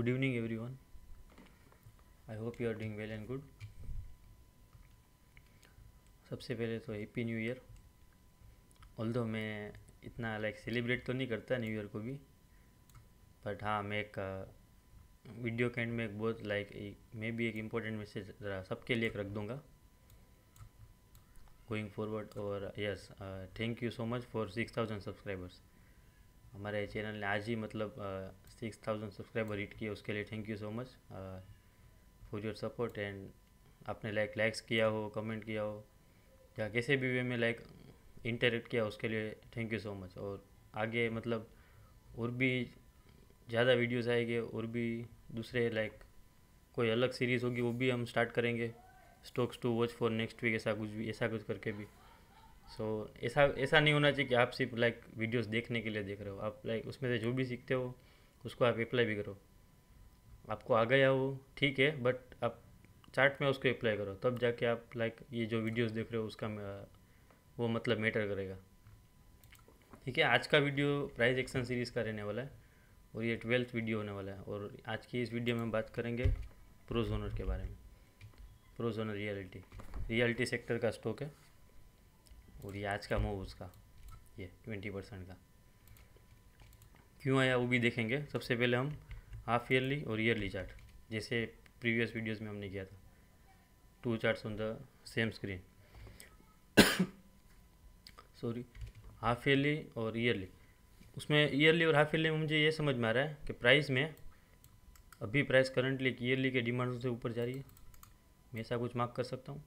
Good evening everyone. I hope you are doing well and good. सबसे पहले तो happy new year. Although मैं इतना सेलिब्रेट तो नहीं करता न्यू ईयर को भी, बट हाँ मैं एक वीडियो के एंड में एक बहुत मैं भी एक इम्पोर्टेंट मैसेज ज़रा सबके लिए एक रख दूँगा गोइंग फॉरवर्ड. और yes, thank you so much for 6000 subscribers. हमारे चैनल ने आज ही 6000 सब्सक्राइबर हिट किए, उसके लिए thank you so much for your support. And आपने लाइक्स किया हो, कमेंट किया हो, या कैसे भी वे में इंटरेक्ट किया, उसके लिए थैंक यू सो मच. और आगे और भी ज़्यादा वीडियोस आएंगे, और भी दूसरे कोई अलग सीरीज़ होगी वो भी हम स्टार्ट करेंगे. Stocks to watch for next week, ऐसा कुछ करके भी. ऐसा नहीं होना चाहिए कि आप सिर्फ वीडियोस देखने के लिए देख रहे हो. आप उसमें से जो भी सीखते हो उसको आप अप्लाई भी करो. आपको आ गया हो ठीक है, बट आप चार्ट में उसको अप्लाई करो, तब जाके आप ये जो वीडियोस देख रहे हो उसका वो मैटर करेगा. ठीक है, आज का वीडियो प्राइस एक्शन सीरीज़ का रहने वाला है और ये 12th वीडियो होने वाला है. और आज की इस वीडियो में हम बात करेंगे प्रोजोनर के बारे में. प्रोजोनर रियलिटी सेक्टर का स्टॉक है और ये आज का मूव उसका ये 20% का क्यों आया वो भी देखेंगे. सबसे पहले हम हाफ ईयरली और ईयरली चार्ट, जैसे प्रीवियस वीडियोस में हमने किया था, 2 charts on the same screen. Sorry, half yearly और ईयरली. उसमें ईयरली और हाफ ईयरली में मुझे ये समझ में आ रहा है कि प्राइस में अभी प्राइस करंटली ईयरली के डिमांड से ऊपर जा रही है. मैं ऐसा कुछ मार्क कर सकता हूँ.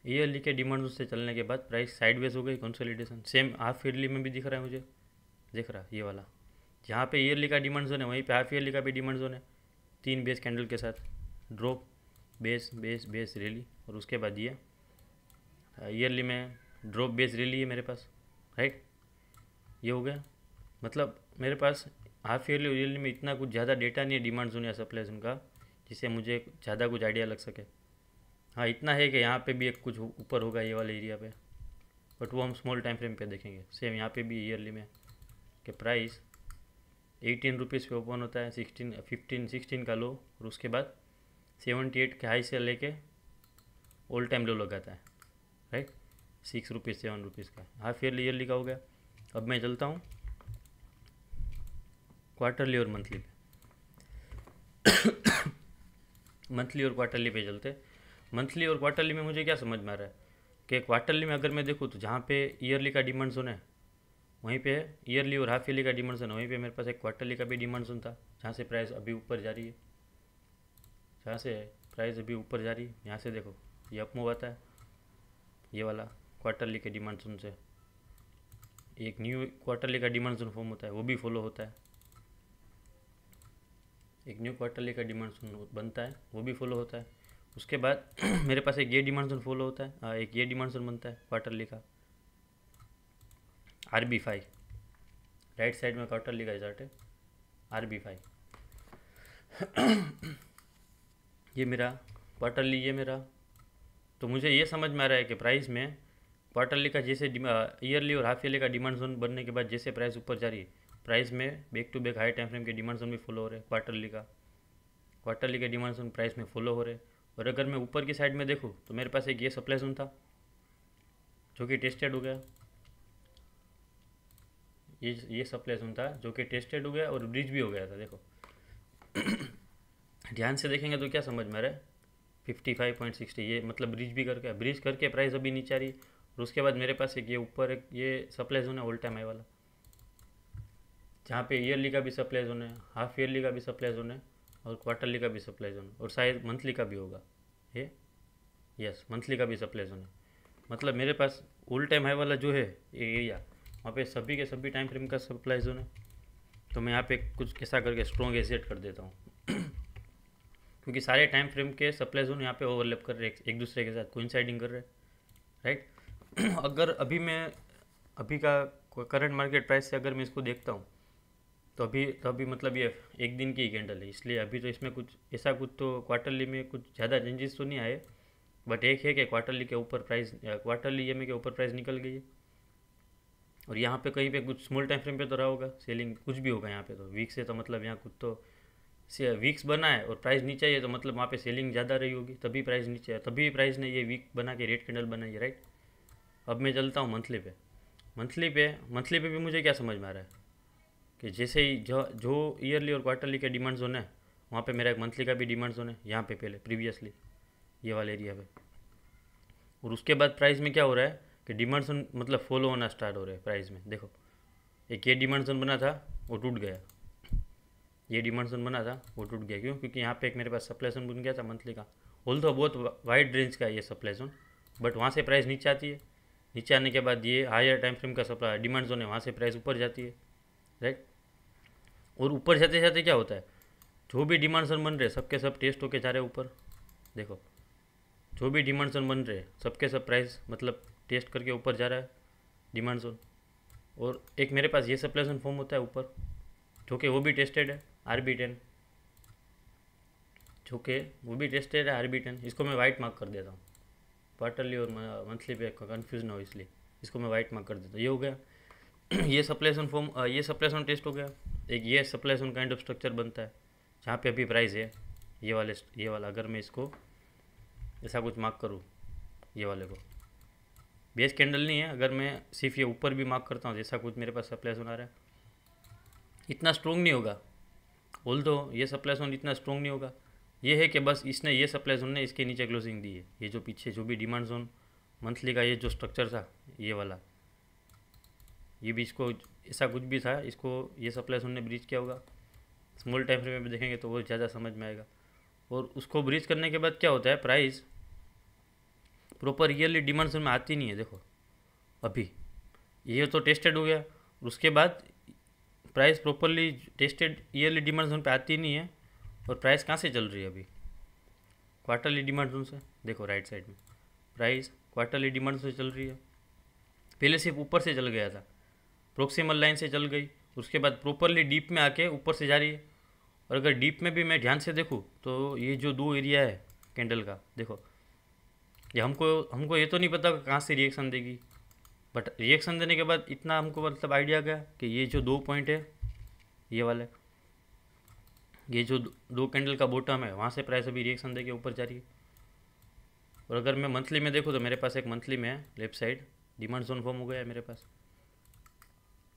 ईयरली के डिमांड से चलने के बाद प्राइस साइडवेज हो गई, कंसोलिडेशन. सेम हाफ ईयरली में भी दिख रहा है मुझे, दिख रहा है ये वाला. जहाँ पे ईयरली का डिमांड जोन है वहीं पे हाफ ईयरली का भी डिमांड जोन है. 3 बेस कैंडल के साथ drop, base base base rally, और उसके बाद ये ईयरली में ड्रॉप बेस रैली है मेरे पास, राइट. ये हो गया. मेरे पास हाफ ईयरली और ईयरली में इतना कुछ ज़्यादा डेटा नहीं है डिमांड जोन या सप्लाई जोन का, जिससे मुझे ज़्यादा कुछ आइडिया लग सके. हाँ इतना है कि यहाँ पे भी एक कुछ ऊपर होगा ये वाले एरिया पे, बट वो हम स्मॉल टाइम फ्रेम पे देखेंगे. सेम यहाँ पे भी ईयरली में कि प्राइस 18 रुपीज़ पे ओपन होता है, 16 का लो, और उसके बाद 78 के हाई से लेके ऑल टाइम लो लगाता है, राइट. 6 रुपीज़ 7 रुपीज़ का हाफ ईयरली का हो गया. अब मैं चलता हूँ क्वार्टरली और मंथली पे. मंथली और क्वार्टरली पे चलते. मंथली और क्वार्टरली में मुझे क्या समझ में आ रहा है कि क्वार्टरली में अगर मैं देखूँ तो जहाँ पे ईयरली का डिमांड जोन है वहीं पे ईयरली और हाफ ईयरली का डिमांड जोन है, वहीं पे मेरे पास एक क्वार्टरली का भी डिमांड जोन था, जहाँ से प्राइस अभी ऊपर जा रही है. यहाँ से देखो ये अप मूव आता है, ये वाला क्वार्टरली के डिमांड जोन से एक न्यू क्वार्टरली का डिमांड जोन फॉर्म होता है, वो भी फॉलो होता है. एक न्यू क्वार्टरली का डिमांड जोन बनता है, वो भी फॉलो होता है. उसके बाद मेरे पास एक ये डिमांड जोन फॉलो होता है, एक ये डिमांड जोन बनता है क्वार्टरली का, RB5. राइट साइड में क्वार्टरली का चार्ट है, RB5. ये मेरा क्वार्टरली, ये मेरा. तो मुझे ये समझ में आ रहा है कि प्राइस में क्वार्टरली का जैसे ईयरली और हाफ ईयरली का डिमांड जोन बनने के बाद जैसे प्राइस ऊपर जा रही है, प्राइस में back to back high time frame के डिमांड जोन भी फॉलो हो रहे हैं. क्वार्टरली के डिमांड जोन प्राइस में फॉलो हो रहे हैं. और अगर मैं ऊपर की साइड में देखूँ तो मेरे पास एक ये सप्लाई जोन था जो कि टेस्टेड हो गया. ये सप्लाई जोन था जो कि टेस्टेड हो गया और ब्रिज भी हो गया था. देखो ध्यान से देखेंगे तो क्या समझ में आ रहा है, 55.60. ये ब्रिज करके प्राइस अभी नीचे आ रही है. और उसके बाद मेरे पास एक ये ऊपर एक ये सप्लाई जोन है ऑल टाइम हाई वाला, जहाँ पे ईयरली का भी सप्लाई जोन है, हाफ ईयरली का भी सप्लाई जोन है, और क्वार्टरली का भी सप्लाई जोन है, और शायद मंथली का भी होगा ये. यस, मंथली का भी सप्लाई जोन है. मेरे पास ऑल टाइम हाई वाला जो है ये एरिया, वहाँ पे सभी के सभी टाइम फ्रेम का सप्लाई जोन है. तो मैं यहाँ पे कुछ कैसा करके स्ट्रॉन्ग एसेट कर देता हूँ क्योंकि सारे टाइम फ्रेम के सप्लाई जोन यहाँ पे ओवरलैप कर रहे हैं, एक दूसरे के साथ कोइंसाइडिंग कर रहे हैं, राइट. अगर अभी का करंट मार्केट प्राइस से अगर मैं इसको देखता हूँ तो अभी ये एक दिन की ही कैंडल है, इसलिए अभी तो इसमें कुछ तो क्वार्टरली में कुछ ज़्यादा चेंजेस तो नहीं आए. बट एक है कि क्वार्टरली के ऊपर प्राइस, क्वार्टरली EMA के ऊपर प्राइस निकल गई है. और यहाँ पे कहीं पे कुछ स्मॉल टाइम फ्रेम पे तो रहा होगा सेलिंग, कुछ भी होगा यहाँ पे. तो वीक से तो यहाँ कुछ तो वीक्स बना है और प्राइस नीचे है, तो मतलब वहाँ पे सेलिंग ज़्यादा रही होगी, तभी प्राइस नीचे है, तभी प्राइस ने ये वीक बना के रेड कैंडल बनाई है, राइट। अब मैं चलता हूँ मंथली पे भी मुझे क्या समझ में आ रहा है कि जैसे ही जो जो ईयरली और क्वार्टरली के डिमांड जोन है, वहाँ पे मेरा एक मंथली का भी डिमांड जोन है, यहाँ पे पहले प्रीवियसली ये वाले एरिया पे। और उसके बाद प्राइस में क्या हो रहा है कि डिमांड जोन मतलब फॉलो होना स्टार्ट हो रहा है प्राइस में। देखो एक ये डिमांड जोन बना था, वो टूट गया, ये डिमांड जोन बना था वो टूट गया। क्यों? क्योंकि यहाँ पे एक मेरे पास सप्लाई जोन बन गया था मंथली का। तो बहुत वाइड रेंज का है ये सप्लाई जोन, बट वहाँ से प्राइस नीचे आती है, नीचे आने के बाद ये हायर टाइम फ्रेम का सप्लाई डिमांड जोन है, वहाँ से प्राइस ऊपर जाती है, राइट। और ऊपर जाते जाते क्या होता है, जो भी डिमांड जोन बन रहे सबके सब टेस्ट होके जा रहे हैं ऊपर। देखो जो भी डिमांड जोन बन रहे सबके सब प्राइस मतलब टेस्ट करके ऊपर जा रहा है डिमांड जोन। और एक मेरे पास ये सप्लाई जोन फॉर्म होता है ऊपर, जो कि वो भी टेस्टेड है RB10, जो कि वो भी टेस्टेड है RB10। इसको मैं वाइट मार्क कर देता हूँ, क्वार्टरली और मंथली पे कंफ्यूज ना हो इसलिए इसको मैं वाइट मार्क कर देता हूँ। ये हो गया ये सप्लाई फॉर्म, ये सप्लाई टेस्ट हो गया। एक ये सप्लाई काइंड ऑफ स्ट्रक्चर बनता है जहाँ पे अभी प्राइस है ये वाला अगर मैं इसको ऐसा कुछ मार्क करूँ, ये वाले को बेस कैंडल नहीं है, अगर मैं सिर्फ ये ऊपर भी मार्क करता हूँ जैसा कुछ मेरे पास सप्लाई आ रहा है, इतना स्ट्रॉन्ग नहीं होगा। ये सप्लाई जोन इतना स्ट्रॉन्ग नहीं होगा। ये है कि बस इसने ये सप्लाई जोन ने इसके नीचे क्लोजिंग दी है। ये जो पीछे जो भी डिमांड जोन मंथली का ये जो स्ट्रक्चर था ये वाला, ये भी इसको ऐसा कुछ भी था, इसको ये सप्लाई जोन ने ब्रीच किया होगा। स्मॉल टाइम फ्रेम में देखेंगे तो वो ज़्यादा समझ में आएगा। और उसको ब्रीच करने के बाद क्या होता है, price proper yearly demand zone में आती नहीं है। देखो अभी ये तो टेस्टेड हो गया, उसके बाद price properly tested yearly demand zone पे आती नहीं है। और प्राइस कहाँ से चल रही है अभी, क्वार्टरली डिमांड जोन से। देखो राइट साइड में प्राइस क्वार्टरली डिमांड से चल रही है। पहले सिर्फ ऊपर से चल गया था, प्रोक्सिमल लाइन से चल गई, उसके बाद प्रॉपरली डीप में आके ऊपर से जा रही है। और अगर डीप में भी मैं ध्यान से देखूँ तो ये जो दो एरिया है कैंडल का, देखो ये हमको ये तो नहीं पता कहाँ से रिएक्शन देगी, बट रिएक्शन देने के बाद इतना हमको मतलब आइडिया गया कि ये जो 2 पॉइंट है ये वाले, ये जो दो कैंडल का बॉटम है वहाँ से प्राइस अभी रिएक्शन देके ऊपर जा रही है। और अगर मैं मंथली में देखूँ तो मेरे पास एक मंथली में है left side demand zone form हो गया है मेरे पास।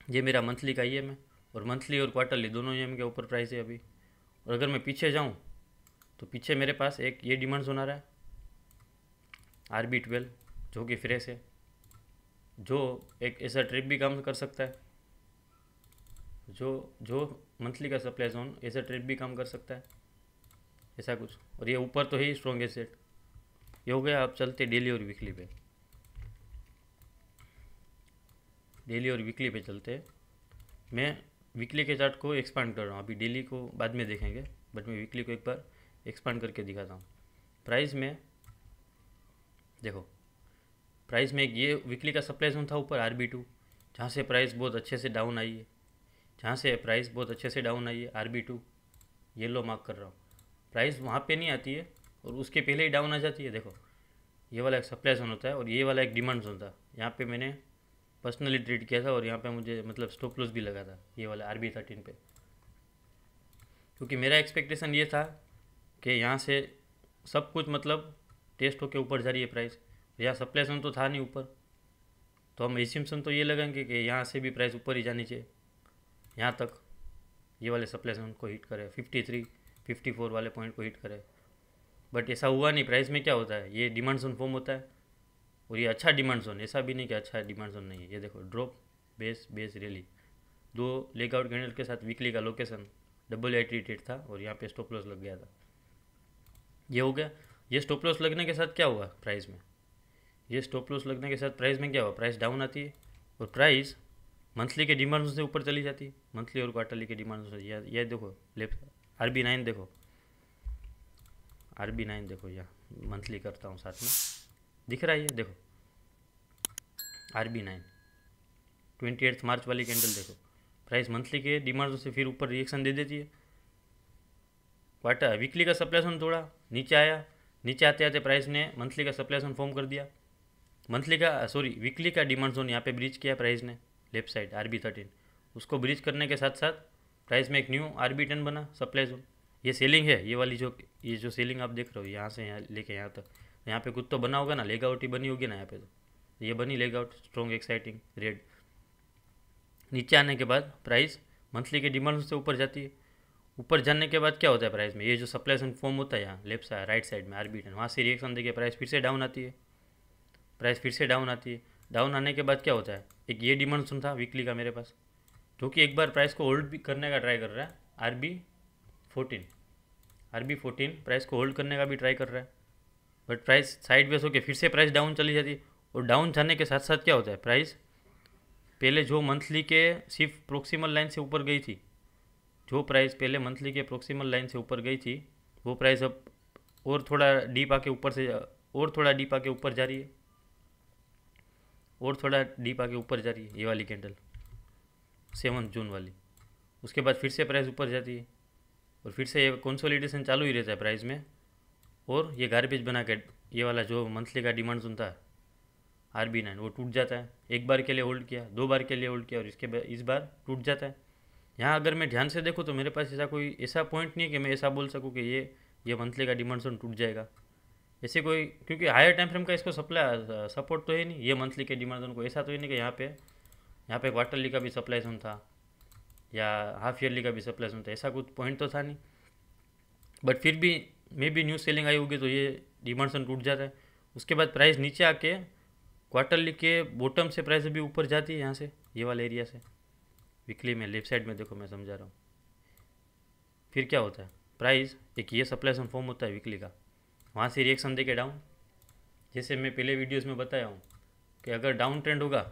ये मेरा मंथली का EM है, और मंथली और क्वार्टरली दोनों EM के ऊपर प्राइस है अभी। और अगर मैं पीछे जाऊँ तो पीछे मेरे पास एक ये डिमांड जोन आ रहा है RB12, जो कि फ्रेश है, जो एक ऐसा ट्रिप भी काम कर सकता है, जो मंथली का सप्लाई जोन ऐसा ट्रिप भी काम कर सकता है, ऐसा कुछ। और ये ऊपर तो है ही स्ट्रॉन्गेस्ट सेट, ये हो गया। अब चलते डेली और वीकली पे, डेली और वीकली पे चलते। मैं वीकली के चार्ट को एक्सपांड कर रहा हूँ, अभी डेली को बाद में देखेंगे, बट मैं वीकली को एक बार एक्सपांड करके दिखाता हूँ। प्राइस में देखो, प्राइस में एक ये वीकली का सप्लाई जोन था ऊपर RB2, जहाँ से प्राइस बहुत अच्छे से डाउन आई है, RB2 येलो मार्क कर रहा हूँ। प्राइस वहाँ पे नहीं आती है और उसके पहले ही डाउन आ जाती है। देखो ये वाला एक सप्लाई जोन होता है और ये वाला एक डिमांड जोन था, यहाँ पे मैंने पर्सनली ट्रेड किया था और यहाँ पे मुझे मतलब स्टॉप लॉस भी लगा था ये वाला RB13 पे, क्योंकि मेरा एक्सपेक्टेशन ये था कि यहाँ से सब कुछ मतलब टेस्ट होके ऊपर जा रही है प्राइस। यहाँ सप्लाई जोन तो था नहीं ऊपर, तो हम एस्यूम्पशन तो ये लगाएंगे कि यहाँ से भी प्राइस ऊपर ही जानी चाहिए, यहाँ तक ये वाले सप्लाई जोन को हिट करे, 53 54 वाले पॉइंट को हिट करे। बट ऐसा हुआ नहीं। प्राइस में क्या होता है, ये डिमांड जोन फॉर्म होता है और ये अच्छा डिमांड जोन, ऐसा भी नहीं कि अच्छा डिमांड जोन नहीं है। ये देखो ड्रॉप बेस रैली, 2 लेगआउट कैंडल के साथ वीकली का लोकेशन AA ट्रेड था और यहाँ पे स्टॉप लॉस लग गया था। ये हो गया। ये स्टॉप लॉस लगने के साथ क्या हुआ प्राइस में, क्या हुआ, प्राइस डाउन आती है और प्राइस मंथली के डिमांड से ऊपर चली जाती है, मंथली और क्वार्टरली के डिमांड से। ये देखो लेफ्ट RB9 देखो, यहाँ मंथली करता हूँ साथ में, दिख रहा है ये देखो RB9 28 मार्च वाली कैंडल देखो, प्राइस मंथली के डिमांड से फिर वीकली का सप्लाई जोन थोड़ा नीचे आया, नीचे आते आते प्राइस ने मंथली का सप्लाई जोन फॉर्म कर दिया, वीकली का डिमांड जोन यहाँ पे ब्रीच किया प्राइस ने लेफ्ट साइड RB13, उसको ब्रीच करने के साथ साथ प्राइस में एक न्यू RB10 बना सप्लाई जोन, ये सेलिंग है, ये जो सेलिंग आप देख रहे हो यहाँ से यहाँ लेके यहाँ तक, यहाँ पे कुछ तो बना होगा ना, लेग आउट ही बनी होगी ना यहाँ पे, तो ये बनी leg out, strong exciting red. नीचे आने के बाद प्राइस मंथली के डिमांड से ऊपर जाती है। ऊपर जाने के बाद क्या होता है प्राइस में, ये जो सप्लाई फॉर्म होता है यहाँ लेफ्ट साइड राइट साइड में आरबीटी, वहाँ से रिएक्शन देखिए प्राइस फिर से डाउन आती है, प्राइस फिर से डाउन आती है। डाउन आने के बाद क्या होता है, एक ये डिमांड था वीकली का मेरे पास, जो कि एक बार प्राइस को होल्ड भी करने का ट्राई कर रहा है, आरबी 14 प्राइस को होल्ड करने का भी ट्राई कर रहा है, बट प्राइस साइड वेज होकर फिर से प्राइस डाउन चली जाती है। और डाउन जाने के साथ साथ क्या होता है, प्राइस पहले जो मंथली के सिर्फ प्रोक्सिमल लाइन से ऊपर गई थी, जो प्राइस पहले मंथली के प्रोक्सिमल लाइन से ऊपर गई थी, वो प्राइस अब और थोड़ा डीप आके ऊपर से और थोड़ा डीप आके ऊपर जा रही है, और थोड़ा डीप आके ऊपर जा रही है, ये वाली कैंडल 7 जून वाली। उसके बाद फिर से प्राइस ऊपर जाती है और फिर से ये कंसोलिडेशन चालू ही रहता है प्राइस में, और ये गार्बेज बना के ये वाला जो मंथली का डिमांड सुनता है RB9 वो टूट जाता है। एक बार के लिए होल्ड किया, 2 बार के लिए होल्ड किया और इसके बाद इस बार टूट जाता है। यहाँ अगर मैं ध्यान से देखूँ तो मेरे पास ऐसा पॉइंट नहीं है कि मैं ऐसा बोल सकूँ कि ये मंथली का डिमांड जोन टूट जाएगा, ऐसे कोई, क्योंकि हायर टाइम फ्रेम का इसको सपोर्ट तो है नहीं, ये मंथली के डिमांड जोन को ऐसा तो है नहीं कि यहाँ पे क्वार्टरली का भी सप्लाई जोन था या हाफ ईयरली का भी सप्लाई जोन था, ऐसा कुछ पॉइंट तो था नहीं। बट फिर भी मे भी न्यू सेलिंग आई होगी तो ये डिमांड जोन टूट जाता है। उसके बाद प्राइस नीचे आके क्वार्टरली के बॉटम से प्राइस अभी ऊपर जाती है यहाँ से, ये वाला एरिया से, वीकली में लेफ्ट साइड में देखो मैं समझा रहा हूँ। फिर क्या होता है, प्राइस एक ये सप्लाई जोन फॉर्म होता है वीकली का, वहाँ से रिएक्शन दे के डाउन, जैसे मैं पहले वीडियोस में बताया हूँ कि अगर डाउन ट्रेंड होगा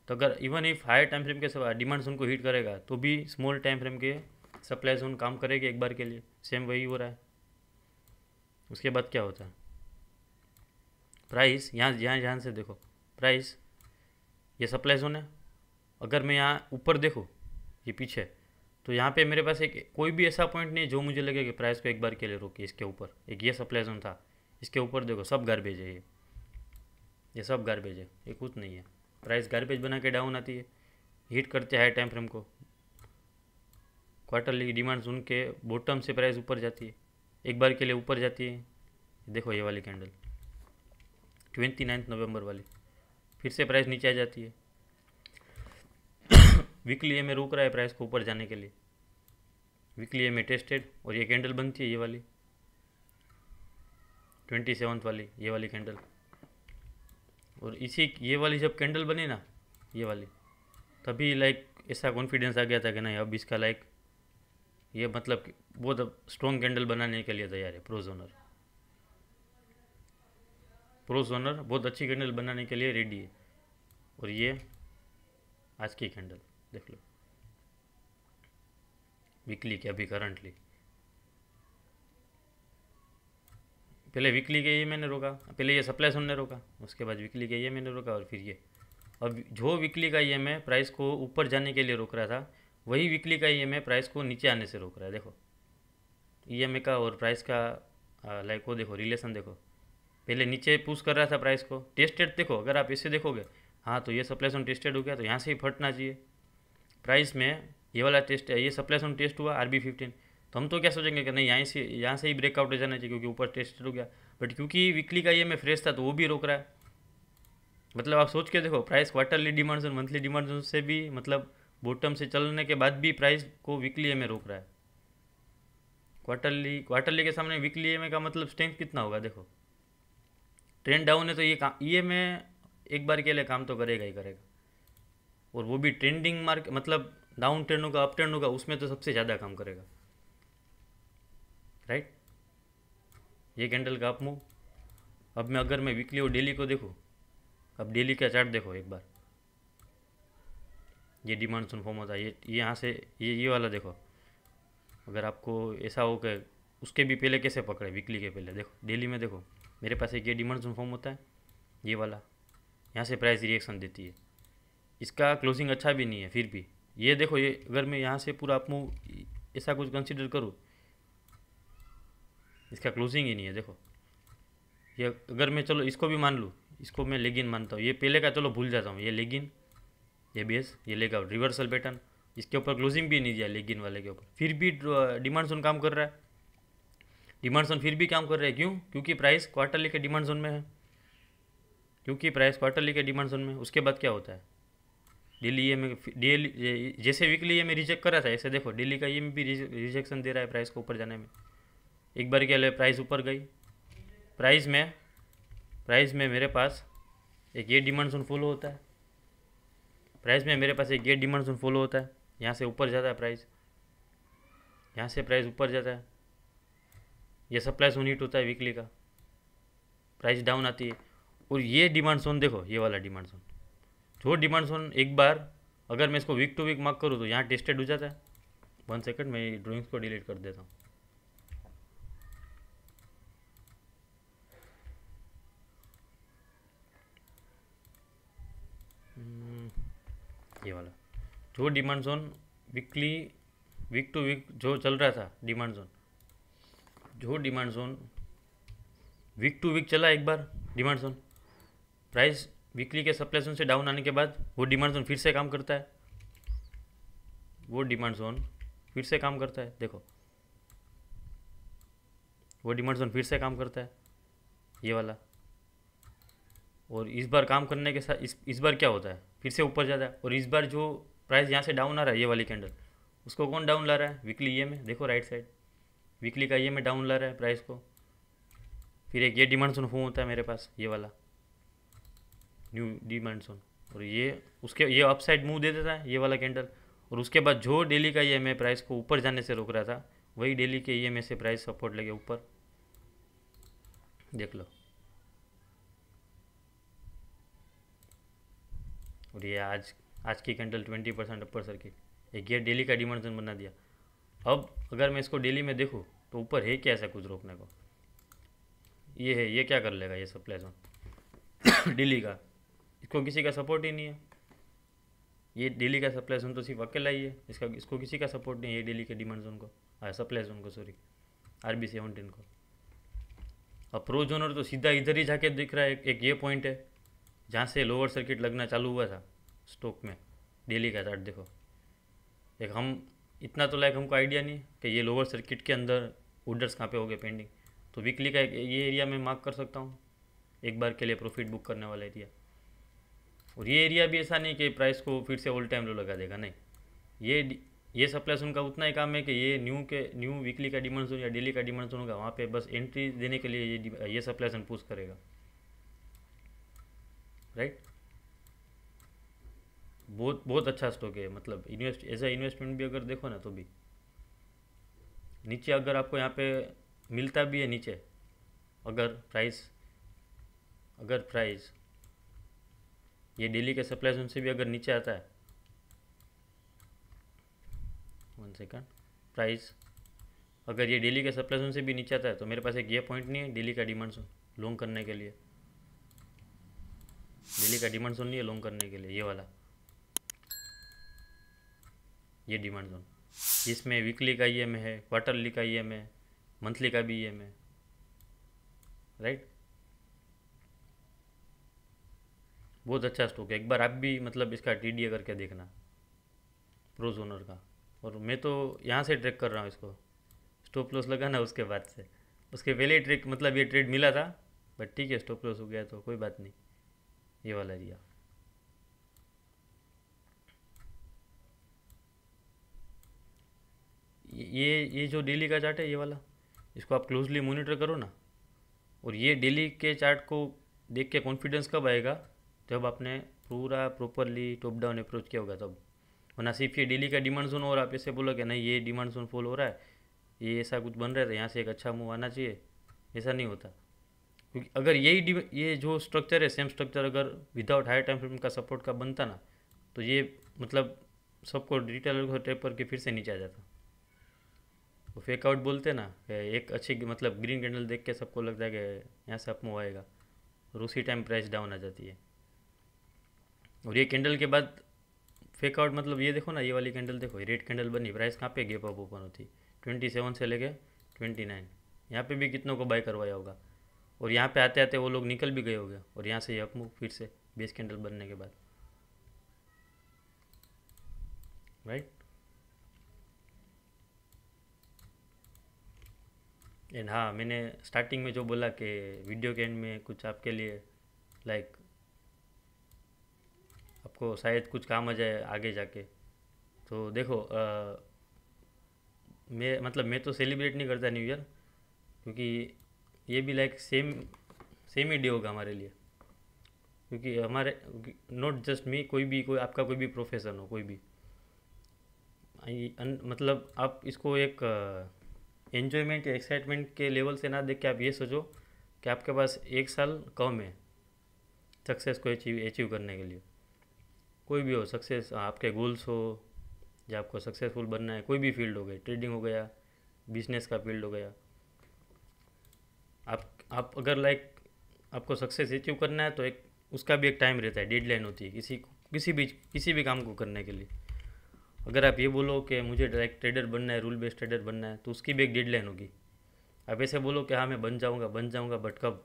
तो अगर even if higher time frame के डिमांड जोन को हिट करेगा तो भी स्मॉल टाइम फ्रेम के सप्लाई जोन काम करेगी एक बार के लिए, सेम वही हो रहा है। उसके बाद क्या होता है, प्राइस यहाँ से देखो, प्राइस ये सप्लाई जोन है, अगर मैं यहाँ ऊपर देखूँ ये पीछे, तो यहाँ पे मेरे पास एक कोई भी ऐसा पॉइंट नहीं है जो मुझे लगे कि प्राइस को एक बार के लिए रोके। इसके ऊपर एक ये सप्लाई जोन था, इसके ऊपर देखो सब गार्बेज है, ये सब गार्बेज है, ये कुछ नहीं है। प्राइस गार्बेज बना के डाउन आती है, हिट करते हैं टाइम फ्रेम को, क्वार्टरली डिमांड जोन के बॉटम से प्राइस ऊपर जाती है, एक बार के लिए ऊपर जाती है। देखो ये वाली कैंडल 29 नवंबर वाली, फिर से प्राइस नीचे आ जाती है। वीकली में रोक रहा है प्राइस को ऊपर जाने के लिए, वीकली में टेस्टेड, और ये कैंडल बनती है ये वाली 27 वाली, ये वाली कैंडल। और ये वाली जब कैंडल बनी ना ये वाली, तभी लाइक ऐसा कॉन्फिडेंस आ गया था कि नहीं अब इसका लाइक ये मतलब बहुत स्ट्रॉन्ग कैंडल बनाने के लिए तैयार है प्रोजोनर बहुत अच्छी कैंडल बनाने के लिए रेडी है। और ये आज की कैंडल देख लो वीकली की, अभी करंटली, पहले वीकली के ये मैंने रोका, पहले ये सप्लाई जोन ने रोका, उसके बाद वीकली के ये मैंने रोका, और फिर ये अब जो वीकली का ये मैं प्राइस को ऊपर जाने के लिए रोक रहा था, वही वीकली का ये मैं प्राइस को नीचे आने से रोक रहा है। देखो EMA का और प्राइस का लाइक वो देखो रिलेशन देखो, पहले नीचे पुश कर रहा था प्राइस को, टेस्टेड देखो, अगर आप इससे देखोगे हाँ तो ये सप्लाई जोन टेस्टेड हो गया, तो यहाँ से ही फटना चाहिए। प्राइस में ये वाला टेस्ट, ये सप्लाई जोन टेस्ट हुआ RB15, तो हम तो क्या सोचेंगे कि नहीं यहाँ से ही ब्रेकआउट हो जाना चाहिए क्योंकि ऊपर टेस्टेड हो गया, बट क्योंकि वीकली का ये में फ्रेश था तो वो भी रोक रहा है। मतलब आप सोच के देखो, price quarterly demand zone monthly demand zone से भी मतलब बॉटम से चलने के बाद भी प्राइस को वीकली में रोक रहा है। क्वार्टरली के सामने वीकली में का मतलब स्ट्रेंथ कितना होगा देखो, ट्रेंड डाउन है तो ये में एक बार के लिए काम तो करेगा ही करेगा, और वो भी ट्रेंडिंग मार्क मतलब डाउन ट्रेंड होगा अप ट्रेंड होगा उसमें तो सबसे ज़्यादा काम करेगा, राइट। ये कैंडल का अप मूव। अब मैं अगर मैं वीकली और डेली को देखूँ, अब डेली का चार्ट देखो एक बार, ये डिमांड जोन फॉर्म होता है, ये यहाँ से ये वाला देखो, अगर आपको ऐसा हो कि उसके भी पहले कैसे पकड़े, वीकली के पहले देखो, डेली में देखो मेरे पास एक ये डिमांड जोन फॉर्म होता है ये वाला, यहाँ से प्राइस रिएक्शन देती है, इसका क्लोजिंग अच्छा भी नहीं है, फिर भी ये देखो, ये अगर मैं यहाँ से पूरा अप मूव ऐसा कुछ कंसिडर करूँ, इसका क्लोजिंग ही नहीं है। देखो ये अगर मैं चलो इसको भी मान लूँ, इसको मैं लेगिन मानता हूँ, ये पहले का चलो भूल जाता हूँ, ये लेगिन, ये बेस, ये लेग आउट, रिवर्सल पैटर्न, इसके ऊपर क्लोजिंग भी नहीं दिया लेगिन वाले के ऊपर, फिर भी डिमांड जोन काम कर रहा है, डिमांड जोन फिर भी काम कर रहे हैं, क्यों? क्योंकि प्राइस क्वार्टरली के डिमांड जोन में है, क्योंकि प्राइस क्वार्टरली के डिमांड जोन में। उसके बाद क्या होता है, डेली ई में जैसे वीकली में रिजेक्ट करा था, ऐसे देखो डेली का में भी रिजेक्शन दे रहा है प्राइस को ऊपर जाने में। एक बार क्या ले, प्राइस ऊपर गई, प्राइस में मेरे पास एक ये डिमांड जोन फॉलो होता है, प्राइस में मेरे पास एक ये डिमांड जोन फॉलो होता है, यहाँ से ऊपर जाता है प्राइस, यहाँ से प्राइस ऊपर जाता है, ये सप्लाई जोन हिट होता है वीकली का, प्राइस डाउन आती है। और ये डिमांड जोन देखो, ये वाला डिमांड जोन, जो डिमांड जोन एक बार अगर मैं इसको वीक टू वीक मार्क करूँ तो यहाँ टेस्टेड हो जाता है। 1 सेकंड, मैं ड्राइंग्स को डिलीट कर देता हूँ। ये वाला जो demand zone weekly week to week जो चल रहा था डिमांड जोन, जो demand zone week to week चला एक बार डिमांड जोन, प्राइस वीकली के सप्लाई जोन से डाउन आने के बाद वो डिमांड जोन फिर से काम करता है, वो डिमांड जोन फिर से काम करता है, देखो वो डिमांड जोन फिर से काम करता है, ये वाला। और इस बार काम करने के साथ इस बार क्या होता है, फिर से ऊपर जाता है। और इस बार जो प्राइस यहाँ से डाउन आ रहा है, ये वाली कैंडल, उसको कौन डाउन ला रहा है, वीकली ये में, देखो राइट साइड, वीकली का ये में डाउन ला रहा है प्राइस को। फिर एक ये डिमांड जोन फॉर्म होता है मेरे पास, ये वाला न्यू डिमांड जोन, और ये उसके ये अपसाइड मूव दे देता है ये वाला कैंडल। और उसके बाद जो डेली का ये में प्राइस को ऊपर जाने से रोक रहा था, वही डेली के ये में से प्राइस सपोर्ट लगे ऊपर, देख लो। और ये आज की कैंडल 20% अपर सर्किट, एक ये डेली का डिमांड जोन बना दिया। अब अगर मैं इसको डेली में देखूँ तो ऊपर है क्या ऐसा कुछ रोकने को, ये है, ये क्या कर लेगा ये सप्लाई जोन डेली का, इसको किसी का सपोर्ट ही नहीं है। ये डेली का सप्लाई जोन तो सिर्फ अकेला ही है, इसको किसी का सपोर्ट नहीं है, ये डेली के डिमांड जोन को, सप्लाई जोन को, सॉरी RB17 को। अब प्रो जोनर तो सीधा इधर ही जाके दिख रहा है, एक ये पॉइंट है जहाँ से लोअर सर्किट लगना चालू हुआ था स्टॉक में, डेली का चार्ट देखो। एक हम इतना तो लाइक हमको आइडिया नहीं कि ये लोअर सर्किट के अंदर ऑर्डर्स कहाँ पे हो गए पेंडिंग, तो वीकली का ये एरिया मैं मार्क कर सकता हूँ एक बार के लिए प्रॉफिट बुक करने वाला एरिया। और ये एरिया भी ऐसा नहीं कि प्राइस को फिर से ऑल टाइम लो लगा देगा, नहीं, ये सप्लाई जोन का उतना ही काम है कि ये न्यू वीकली का डिमांड जोन या डेली का डिमांड जोन होगा, वहाँ पे बस एंट्री देने के लिए ये सप्लाई जोन पुश करेगा, राइट। बहुत बहुत अच्छा स्टॉक है, मतलब एज ए इन्वेस्टमेंट भी अगर देखो ना तो भी। नीचे अगर आपको यहाँ पे मिलता भी है नीचे, अगर प्राइस ये डेली के सप्लाई जोन से भी अगर नीचे आता है, 1 सेकंड, प्राइस अगर ये डेली के सप्लाई जोन से भी नीचे आता है तो मेरे पास एक ये पॉइंट नहीं है डेली का डिमांड जोन लॉन्ग करने के लिए, डेली का डिमांड जोन नहीं है लॉन्ग करने के लिए, ये वाला, ये डिमांड जोन, इसमें वीकली का EM है, क्वार्टरली का EM है, मंथली का भी EM है, राइट। बहुत अच्छा स्टॉक है, एक बार आप भी मतलब इसका TDA करके देखना प्रो जोनर का। और मैं तो यहाँ से ट्रेक कर रहा हूँ इसको, स्टॉप लॉस लगाना उसके बाद से, उसके पहले ट्रेक मतलब ये ट्रेड मिला था, बट ठीक है स्टॉप लॉस हो गया तो कोई बात नहीं, ये वाला एरिया। ये जो डेली का चार्ट है ये वाला, इसको आप क्लोजली मॉनिटर करो ना। और ये डेली के चार्ट को देख के कॉन्फिडेंस कब आएगा, जब आपने पूरा प्रॉपरली टॉप डाउन अप्रोच किया होगा तब। वरना सिर्फ ये डेली का डिमांड जोन और आप ऐसे बोलो कि नहीं ये डिमांड जोन फॉलो हो रहा है, ये ऐसा कुछ बन रहा था, यहाँ से एक अच्छा मूव आना चाहिए, ऐसा नहीं होता। क्योंकि अगर ये जो स्ट्रक्चर है, सेम स्ट्रक्चर अगर विदाउट हायर टाइम फ्रेम का सपोर्ट का बनता ना, तो ये मतलब सबको डिटेल को टैप करके फिर से नीचे आ जाता। वो फेक आउट बोलते हैं ना, एक अच्छी मतलब ग्रीन कैंडल देख के सबको लगता है कि यहाँ से अप मूव आएगा, और उसी टाइम प्राइस डाउन आ जाती है। और ये कैंडल के बाद फेक आउट, मतलब ये देखो ना, ये वाली कैंडल देखो, ये रेड कैंडल बनी, प्राइस कहाँ पे गैप अप ओपन होती, 27 से लेके 29, यहाँ पे भी कितनों को बाय करवाया होगा। और यहाँ पे आते आते वो लोग निकल भी गए होंगे, और यहाँ से ये अप मूव फिर से बेस कैंडल बनने के बाद, राइट। एंड हाँ, मैंने स्टार्टिंग में जो बोला कि वीडियो के एंड में कुछ आपके लिए लाइक आपको शायद कुछ काम आ जाए आगे जाके। तो देखो मैं तो सेलिब्रेट नहीं करता न्यू ईयर, क्योंकि ये भी लाइक सेम सेम ही डे होगा हमारे लिए। क्योंकि हमारे नॉट जस्ट मी, कोई आपका कोई भी प्रोफेशन हो, कोई भी मतलब आप इसको एक एन्जॉयमेंट या एक्साइटमेंट के लेवल से ना देख के आप ये सोचो कि आपके पास एक साल कम है सक्सेस को अचीव अचीव करने के लिए। कोई भी हो सक्सेस, आपके गोल्स हो या आपको सक्सेसफुल बनना है, कोई भी फील्ड हो गई, ट्रेडिंग हो गया, बिजनेस का फील्ड हो गया। आप अगर लाइक आपको सक्सेस अचीव करना है तो एक उसका भी एक टाइम रहता है, डेडलाइन होती है किसी भी काम को करने के लिए। अगर आप ये बोलो कि मुझे डायरेक्ट ट्रेडर बनना है, रूल बेस्ड ट्रेडर बनना है, तो उसकी भी एक डेडलाइन होगी। आप ऐसे बोलो कि हाँ मैं बन जाऊँगा, बट कब?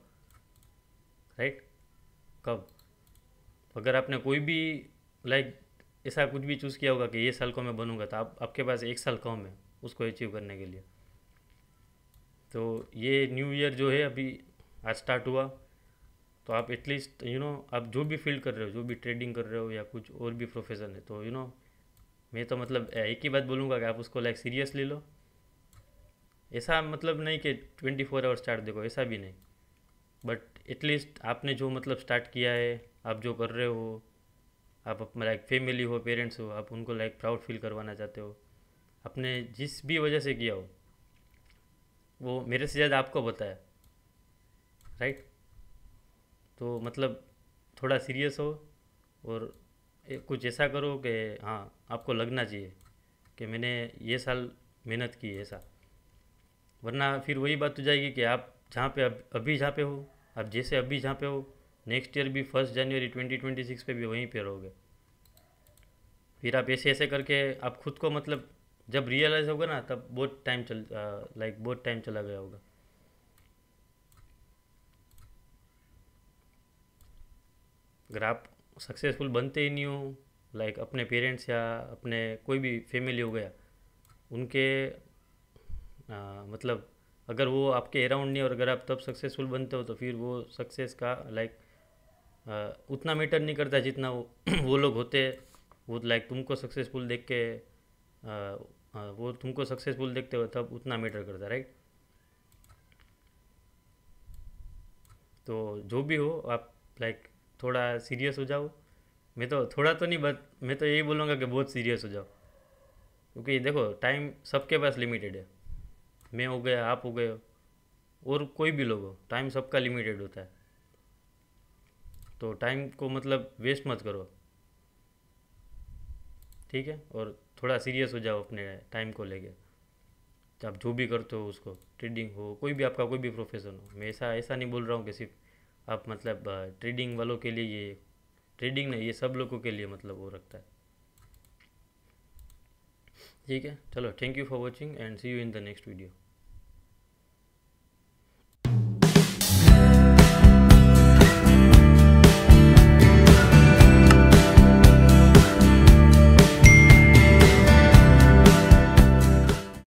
राइट? कब? अगर आपने कोई भी लाइक ऐसा कुछ भी चूज़ किया होगा कि ये साल को मैं बनूंगा, तो आपके पास एक साल कम है उसको अचीव करने के लिए। तो ये न्यू ईयर जो है अभी आज स्टार्ट हुआ, तो आप एटलीस्ट आप जो भी फील्ड कर रहे हो, जो भी ट्रेडिंग कर रहे हो या कुछ और भी प्रोफेशन है, तो मैं तो मतलब एक ही बात बोलूँगा कि आप उसको लाइक सीरियसली लो। ऐसा मतलब नहीं कि 24 आवर स्टार्ट देखो, ऐसा भी नहीं। बट एटलीस्ट आपने जो मतलब स्टार्ट किया है, आप जो कर रहे हो, आप लाइक फैमिली हो, पेरेंट्स हो, आप उनको लाइक प्राउड फील करवाना चाहते हो, आपने जिस भी वजह से किया हो वो मेरे से ज़्यादा आपको पता है। राइट? तो मतलब थोड़ा सीरियस हो और कुछ ऐसा करो कि हाँ आपको लगना चाहिए कि मैंने ये साल मेहनत की है ऐसा। वरना फिर वही बात हो जाएगी कि आप जहाँ पे अभी जहाँ पे हो, आप जैसे अभी जहाँ पे हो, नेक्स्ट ईयर भी 1 जनवरी 2026 पे भी वहीं पे रहोगे। फिर आप ऐसे ऐसे करके आप खुद को मतलब जब रियलाइज़ होगा ना, तब बहुत टाइम चला गया होगा। अगर आप सक्सेसफुल बनते ही नहीं हो, लाइक अपने पेरेंट्स या अपने कोई भी फैमिली हो गया उनके मतलब अगर वो आपके अराउंड नहीं और अगर आप तब सक्सेसफुल बनते हो, तो फिर वो सक्सेस का लाइक उतना मैटर नहीं करता जितना वो वो लोग होते हैं। वो लाइक तुमको सक्सेसफुल देख के वो तुमको सक्सेसफुल देखते हो तब उतना मैटर करता, राइट? तो जो भी हो आप लाइक थोड़ा सीरियस हो जाओ। मैं तो थोड़ा तो नहीं, बट मैं तो यही बोलूँगा कि बहुत सीरियस हो जाओ। क्योंकि देखो टाइम सबके पास लिमिटेड है। मैं हो गया, आप हो गए, और कोई भी लोग हो, टाइम सबका लिमिटेड होता है। तो टाइम को मतलब वेस्ट मत करो, ठीक है? और थोड़ा सीरियस हो जाओ अपने टाइम को लेके। तो आप जो भी करते हो उसको, ट्रेडिंग हो, कोई भी आपका कोई भी प्रोफेशन हो, मैं ऐसा ऐसा नहीं बोल रहा हूँ कि सिर्फ आप मतलब ट्रेडिंग वालों के लिए ये ट्रेडिंग नहीं, ये सब लोगों के लिए मतलब वो रखता है। ठीक है, चलो, thank you for watching and see you in the next video.